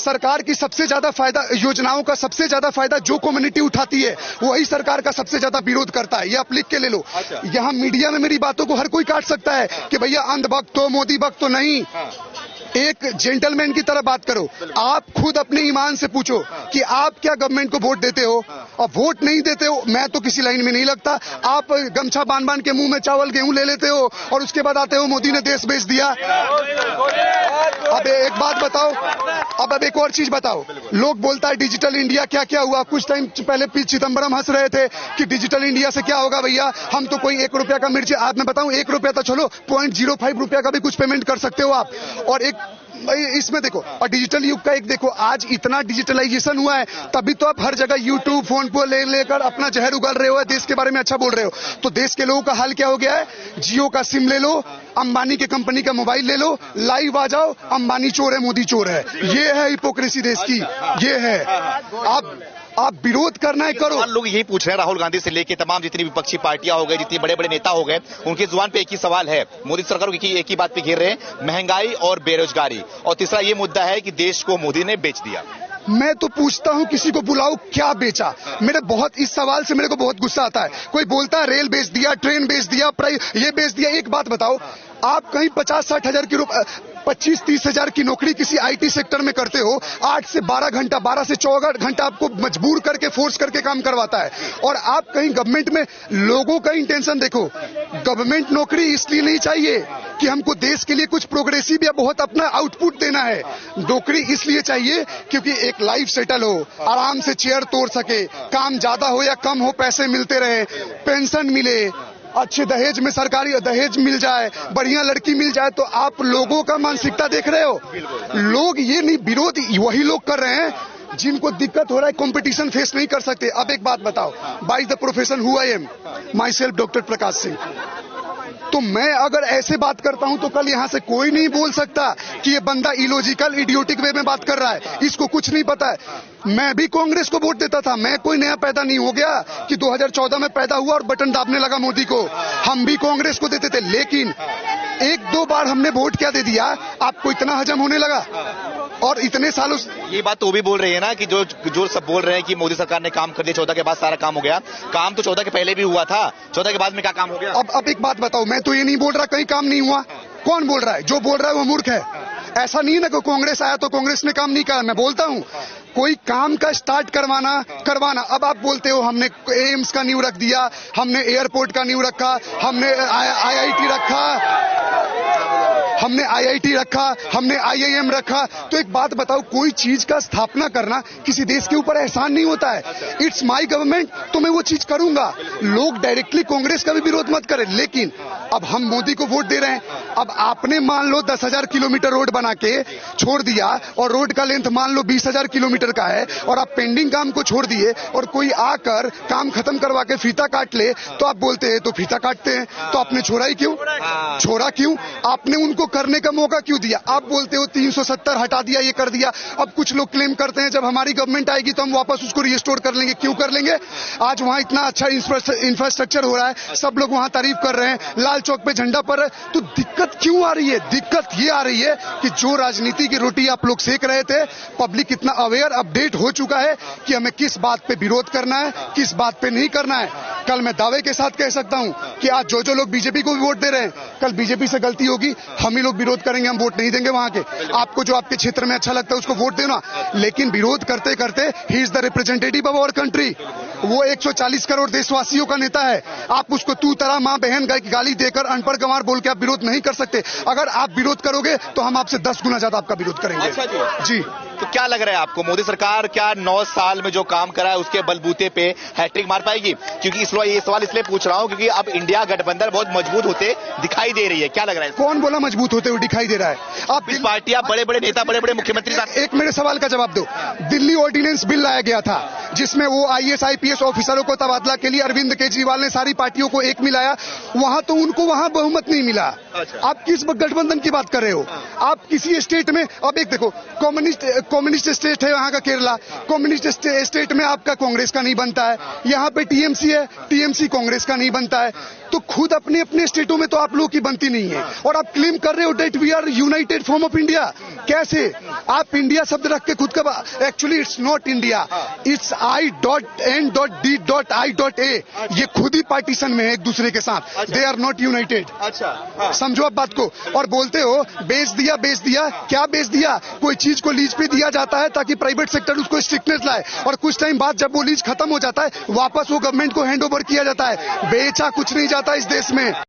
सरकार की सबसे ज्यादा फायदा, योजनाओं का सबसे ज्यादा फायदा जो कम्युनिटी उठाती है वही सरकार का सबसे ज्यादा विरोध करता है। ये आप लिख के ले लो। यहाँ मीडिया में मेरी बातों को हर कोई काट सकता है कि भैया अंधभक्त हो, मोदी भक्त हो। नहीं, एक जेंटलमैन की तरह बात करो। आप खुद अपने ईमान से पूछो कि आप क्या गवर्नमेंट को वोट देते हो, और वोट नहीं देते हो। मैं तो किसी लाइन में नहीं लगता। आप गमछा बांध बांध के मुंह में चावल गेहूं ले लेते हो और उसके बाद आते हो मोदी ने देश बेच दिया। अब एक बात बताओ, अब एक और चीज बताओ। लोग बोलता है डिजिटल इंडिया, क्या क्या हुआ? कुछ टाइम पहले पी चिदम्बरम हंस रहे थे कि डिजिटल इंडिया से क्या होगा भैया, हम तो कोई 1 रुपया का मिर्ची, आज मैं बताऊं 1 रुपया तो चलो 0.05 रुपया का भी कुछ पेमेंट कर सकते हो आप। और एक इसमें देखो, और डिजिटल युग का एक देखो, आज इतना डिजिटलाइजेशन हुआ है तभी तो आप हर जगह यूट्यूब फोन को लेकर अपना जहर उगल रहे हो, देश के बारे में अच्छा बोल रहे हो। तो देश के लोगों का हाल क्या हो गया है? जियो का सिम ले लो, अंबानी के कंपनी का मोबाइल ले लो, लाइव आ जाओ, अंबानी चोर है, मोदी चोर है। ये है हिपोक्रेसी देश की, ये है। आप विरोध करना है करो। लोग यही पूछ रहे हैं, राहुल गांधी से लेके तमाम जितनी विपक्षी पार्टियां हो गए, जितने बड़े बड़े नेता हो गए, उनकी जुबान पे एक ही सवाल है, मोदी सरकार को एक ही बात पे घेर रहे हैं, महंगाई और बेरोजगारी, और तीसरा ये मुद्दा है कि देश को मोदी ने बेच दिया। मैं तो पूछता हूं, किसी को बुलाओ, क्या बेचा? इस सवाल से मेरे को बहुत गुस्सा आता है। कोई बोलता है रेल बेच दिया, ट्रेन बेच दिया, ये बेच दिया। एक बात बताओ, आप कहीं 50-60 हजार की 25-30 हजार की नौकरी किसी आईटी सेक्टर में करते हो, 8 से 12 घंटा, 12 से 14 घंटा आपको मजबूर करके, फोर्स करके काम करवाता है। और आप कहीं गवर्नमेंट में, लोगों का इंटेंशन देखो, गवर्नमेंट नौकरी इसलिए नहीं चाहिए कि हमको देश के लिए कुछ प्रोग्रेसिव या बहुत अपना आउटपुट देना है। नौकरी इसलिए चाहिए क्योंकि एक लाइफ सेटल हो, आराम से चेयर तोड़ सके, काम ज्यादा हो या कम हो पैसे मिलते रहे, पेंशन मिले, अच्छे दहेज में सरकारी दहेज मिल जाए, बढ़िया लड़की मिल जाए। तो आप लोगों का मानसिकता देख रहे हो। लोग ये नहीं, विरोध वही लोग कर रहे हैं जिनको दिक्कत हो रहा है, कंपटीशन फेस नहीं कर सकते। अब एक बात बताओ, by the profession who I am, myself doctor Prakash Singh. तो मैं अगर ऐसे बात करता हूं तो कल यहां से कोई नहीं बोल सकता कि ये बंदा इलॉजिकल, इडियोटिक वे में बात कर रहा है, इसको कुछ नहीं पता है। मैं भी कांग्रेस को वोट देता था, मैं कोई नया पैदा नहीं हो गया कि 2014 में पैदा हुआ और बटन दाबने लगा मोदी को। हम भी कांग्रेस को देते थे, लेकिन 1-2 बार हमने वोट क्या दे दिया, आपको इतना हजम होने लगा। और इतने सालों ये बात तो भी बोल रही है ना कि जो सब बोल रहे हैं कि मोदी सरकार ने काम कर दिया, 14 के बाद सारा काम हो गया। काम तो 14 के पहले भी हुआ था, 14 के बाद में क्या काम हो गया? अब एक बात बताओ, मैं तो ये नहीं बोल रहा कहीं काम नहीं हुआ। कौन बोल रहा है? जो बोल रहा है वो मूर्ख है। ऐसा नहीं है ना कि कांग्रेस आया तो कांग्रेस ने काम नहीं करा। मैं बोलता हूं कोई काम का स्टार्ट करवाना। अब आप बोलते हो हमने एम्स का नींव रख दिया, हमने एयरपोर्ट का नींव रखा, हमने आईआईटी रखा, हमने आईआईटी रखा, हमने आईआईएम रखा। तो एक बात बताओ, कोई चीज का स्थापना करना किसी देश के ऊपर एहसान नहीं होता है। इट्स माय गवर्नमेंट, तो मैं वो चीज करूंगा। लोग डायरेक्टली कांग्रेस का भी विरोध मत करें, लेकिन अब हम मोदी को वोट दे रहे हैं। अब आपने मान लो 10,000 किलोमीटर रोड बना के छोड़ दिया और रोड का लेंथ मान लो 20,000 किलोमीटर का है और आप पेंडिंग काम को छोड़ दिए और कोई आकर काम खत्म करवा के फीता काट ले तो आप बोलते हैं तो फीता काटते हैं। तो आपने छोड़ा ही क्यों? छोड़ा क्यों? आपने उनको करने का मौका क्यों दिया? आप बोलते हो 370 हटा दिया, ये कर दिया। अब कुछ लोग क्लेम करते हैं जब हमारी गवर्नमेंट आएगी तो हम वापस उसको रिस्टोर कर लेंगे। क्यों कर लेंगे? आज वहां इतना अच्छा इंफ्रास्ट्रक्चर हो रहा है, सब लोग वहां तारीफ कर रहे हैं, लाल चौक पे झंडा पर है। तो दिक्कत क्यों आ रही है? दिक्कत ये आ रही है कि जो राजनीति की रोटी आप लोग सेक रहे थे, पब्लिक इतना अवेयर, अपडेट हो चुका है कि हमें किस बात पे विरोध करना है, किस बात पे नहीं करना है। कल मैं दावे के साथ कह सकता हूं कि आज जो लोग बीजेपी को भी वोट दे रहे हैं, कल बीजेपी से गलती होगी, हम ही लोग विरोध करेंगे, हम वोट नहीं देंगे वहां के। आपको जो आपके क्षेत्र में अच्छा लगता है उसको वोट देना, लेकिन विरोध करते करते ही is the representative of our country. वो 140 करोड़ देशवासियों का नेता है। आप उसको तू तरा मां बहन गाली देकर अनपढ़ गंवार बोल के आप विरोध नहीं कर सकते। अगर आप विरोध करोगे तो हम आपसे 10 गुना ज्यादा आपका विरोध करेंगे। अच्छा जी। तो क्या लग रहा है आपको, मोदी सरकार क्या 9 साल में जो काम करा है उसके बलबूते पे हैट्रिक मार पाएगी? क्योंकि ये सवाल इसलिए पूछ रहा हूं क्योंकि अब इंडिया गठबंधन बहुत मजबूत होते दिखाई दे रही है। क्या लग रहा है? कौन बोला मजबूत होते हुए दिखाई दे रहा है? आप इस पार्टियां, बड़े बड़े नेता, बड़े बड़े मुख्यमंत्री। एक मेरे सवाल का जवाब दो। दिल्ली ऑर्डिनेंस बिल लाया गया था जिसमें वो IAS IPS ऑफिसरों को तबादला के लिए अरविंद केजरीवाल ने सारी पार्टियों को एक मिलाया। वहां तो उनको वहां बहुमत नहीं मिला। आप किस गठबंधन की बात कर रहे हो? आप किसी स्टेट में, अब एक देखो, कम्युनिस्ट स्टेट है वहां का केरला, कम्युनिस्ट स्टेट में आपका कांग्रेस का नहीं बनता है। यहाँ पे TMC है, TMC कांग्रेस का नहीं बनता है। तो खुद अपने अपने स्टेटों में तो आप लोगों की बनती नहीं है और आप क्लेम कर रहे हो that we are united form of India. कैसे आप इंडिया शब्द रख के खुद का, actually it's not India, it's I.N.D.I.A, ये खुद ही पार्टीशन में है एक दूसरे के साथ, दे आर नॉट यूनाइटेड। अच्छा, समझो आप बात को। और बोलते हो बेच दिया, क्या बेच दिया? कोई चीज को लीज पे दिया जाता है ताकि प्राइवेट सेक्टर उसको स्ट्रिक्टनेस लाए, और कुछ टाइम बाद जब वो लीज खत्म हो जाता है वापस वो गवर्नमेंट को हैंड ओवर किया जाता है। बेचा कुछ नहीं जाता इस देश में।